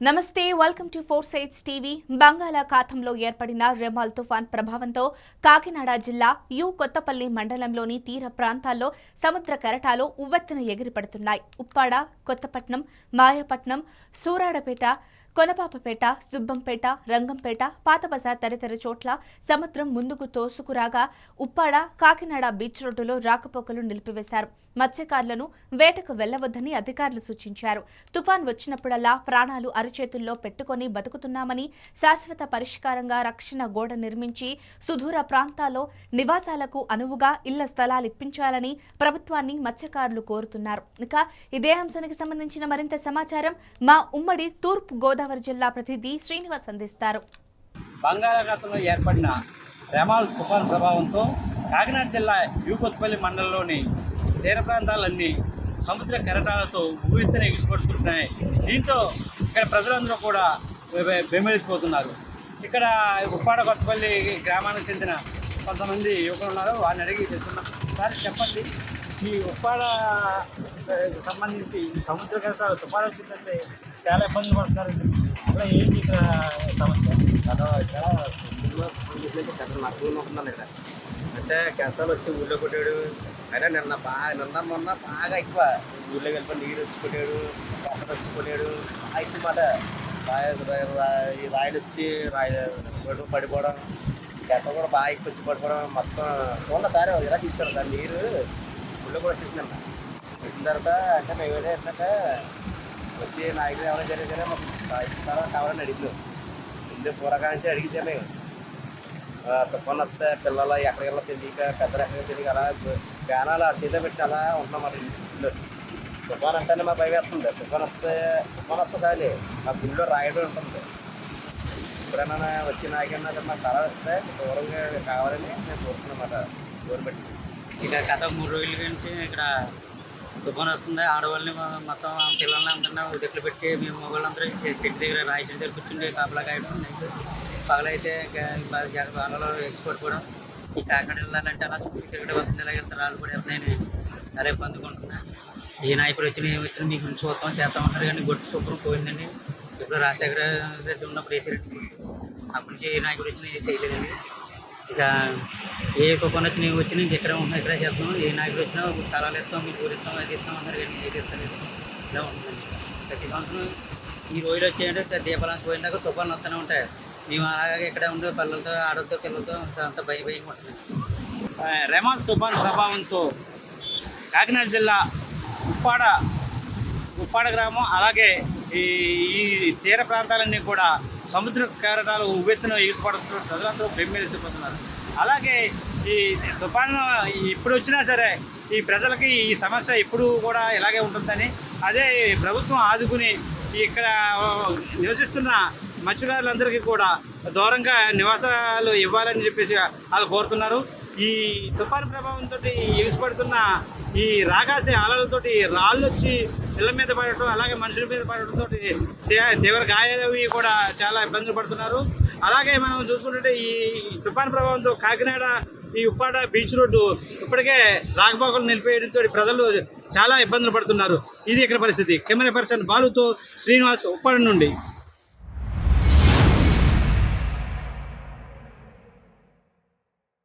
నమస్తే welcome to four sides TV. బంగాళాఖాతంలో ఏర్పడిన రెమాల్ తుఫాన్ ప్రభావంతో కాకినాడ జిల్లా కొత్తపల్లి మండలంలోని తీర ప్రాంతాల్లో సముద్ర కెరటాలు ఉవ్వెత్తున ఎగిరిపడుతున్నాయి. ఉప్పాడ, కొత్తపట్నం, మాయాపట్నం, సూరాడపేట, కొనపాపపేట, సుబ్బంపేట, రంగంపేట, పాతబజార్ తదితర చోట్ల సముద్రం ముందుకు తోసుకురాగా ఉప్పాడ, కాకినాడ బీచ్ రోడ్డులో రాకపోకలు నిలిపివేశారు. మత్స్యకారులను వేటకు వెళ్లవద్దని అధికారులు సూచించారు. తుఫాన్ వచ్చినప్పుడల్లా ప్రాణాలు అరచేతుల్లో పెట్టుకుని బతుకుతున్నామని, శాశ్వత పరిష్కారంగా రక్షణ గోడ నిర్మించి సుదూర ప్రాంతాల్లో నివాసాలకు అనువుగా ఇళ్ల స్థలాలు ఇప్పించాలని ప్రభుత్వాన్ని మత్స్యకారులు కోరుతున్నారు. ఇక ఇదే అంశానికి సంబంధించిన మరింత సమాచారం మా ఉమ్మడి తూర్పు గోదావరి జిల్లా ప్రతినిధి శ్రీనివాస్ అందిస్తారు. బంగాళాఖాతంలో ఏర్పడిన రెమాల్ తుఫాన్ ప్రభావంతో కాకినాడ జిల్లా కొత్తపల్లి మండలంలోని తీర ప్రాంతాలన్నీ సముద్ర కెరటాలతో ఉవ్వెత్తున ఎగిసిపడుతున్నాయి. దీంతో ఇక్కడ ప్రజలందరూ కూడా బెంబేలిపోతున్నారు. ఇక్కడ ఉప్పాడ కొత్తపల్లి గ్రామానికి చెందిన కొంతమంది యువకులు ఉన్నారు. వారిని అడిగి తెలుసుకున్నాం. సార్ చెప్పండి, ఈ ఉప్పాడ సంబంధించి సముద్ర కెరటాలు తుఫాను వచ్చిందంటే చాలా ఇబ్బందులు పడుతున్నారు. అలా ఏంటి ఇక్కడ సమస్య? ఇక్కడ అంటే కెరటాలు వచ్చి ఊళ్ళో కొట్టాడు. అయినా నిన్న మొన్న బాగా ఎక్కువ ఊళ్ళో వెళ్ళిపోయి నీరు వచ్చి కొట్టాడు, కెరటలు వచ్చి కొట్టాడు. బాగా ఎక్కువ మాట ఈ రాయలు వచ్చి పడిపోవడం, కెరటలు కూడా బాగా ఎక్కువ వచ్చి పడిపోవడం. మొత్తం చూడండి సార్, ఇలా ఇచ్చారు సార్ నీరు ఊళ్ళో కూడా వచ్చేసిందన్న. వచ్చిన తర్వాత అంటే మేము ఏంటంటే వచ్చి నాయకులు ఎవరైనా జరిగితే మాకు కావాలని అడిగినాం. ముందే పూరకాంచి అడిగితే మేము తుఫాన్ వస్తే పిల్లలు ఎక్కడికెళ్ళ తెలియక, పెద్దలు ఎక్కడికి తెలియక అలా ప్యానాలు ఆ చేతిలో పెట్టి అలా ఉంటున్నామాట. ఇంట్లో తుఫాన్ అంటేనే మా భయం వేస్తుంది. తుఫాన్ వస్తే చాలు మా గుళ్ళో రాయడం ఉంటుంది. ఎప్పుడైనా వచ్చి నాయకన్నా మాకు తల వస్తే దూరంగా కావాలని మేము కోరుతున్నామాట గవర్నమెంట్. ఇక గత 3 రోజుల నుంచి ఇక్కడ తుఫాన్ వస్తుంది. ఆడవాళ్ళని మొత్తం పిల్లల్ని అందరినీ ఉదట్లు పెట్టి మేము మొగళ్ళందరూ చెట్టు దగ్గర రాయి చెట్టు దగ్గర కూర్చుంటే కాపలా కాయడం. పగలైతే బాణలో ఎక్స్పోర్ట్ కూడా ఈ కాకినాడ వెళ్ళాలంటే అలా చుట్టూ తిరగడం వస్తుంది. ఇలాగ వెళ్తే రాళ్ళు కూడా వెళ్తున్నాయని చాలా ఇబ్బంది పడుతున్నా. ఈ నాయకుడు వచ్చిన మీకు చూద్దాం చేద్దాం ఉంటారు కానీ గొడ్డు శుభ్రం పోయిందండి. ఇప్పుడు రాజశేఖర రెడ్డి ఉన్నప్పుడు వేసారండి. అప్పటి నుంచి ఏ నాయకుడు వచ్చినా చేయలేదండి. ఇక ఏ తుఫాన్ వచ్చినా ఇంకెక్కడే ఉంటున్నాం, ఇక్కడే చేస్తాం. ఏ నాయకుడు వచ్చినా స్థలాలు ఇస్తాం, మీకు ఊరు ఇస్తాం, అది ఇస్తాం అన్నారు కానీ ఏది ఇస్తలేదు. ఇలా ఉంటుందండి. ప్రతి సంవత్సరం ఈ రోజులు వచ్చాయంటే దీపాలను పోయినాక తుఫాన్లు వస్తూనే ఉంటాయి. మేము అలాగే ఇక్కడ ఉండే పిల్లలతో, ఆడలతో, పిల్లలతో అంత భయం ఉంటుంది. రెమాల్ తుఫాన్ ప్రభావంతో కాకినాడ జిల్లా ఉప్పాడ గ్రామం అలాగే ఈ తీర ప్రాంతాలన్నీ కూడా సముద్ర కెరటాలు ఉవ్వెత్తున ఎగిసిపడుతున్న ప్రజలందరూ బెంబేలెత్తిపోతున్నారు. అలాగే ఈ తుఫాను ఇప్పుడు వచ్చినా సరే ఈ ప్రజలకి ఈ సమస్య ఇప్పుడు కూడా ఇలాగే ఉంటుందని, అదే ప్రభుత్వం ఆదుకుని ఇక్కడ నివసిస్తున్న మత్స్యకారులందరికీ కూడా దూరంగా నివాసాలు ఇవ్వాలని చెప్పేసి వాళ్ళు కోరుతున్నారు. ఈ తుఫాను ప్రభావంతో ఎగిసిపడుతున్న ఈ రాకాసి అలలతోటి రాళ్ళు వచ్చి ఇళ్ల మీద పడటం, అలాగే మనుషుల మీద పడటంతో తీవ్ర గాయాలవి కూడా చాలా ఇబ్బందులు పడుతున్నారు. అలాగే మనం చూసుకుంటే ఈ తుఫాను ప్రభావంతో కాకినాడ ఈ ఉప్పాడ బీచ్ రోడ్డు ఇప్పటికే రాకపోకలు నిలిపేయడంతో ప్రజలు చాలా ఇబ్బందులు పడుతున్నారు. ఇది ఇక్కడ పరిస్థితి. కెమెరా పర్సన్ బాలుతో శ్రీనివాస్, ఉప్పాడ నుండి.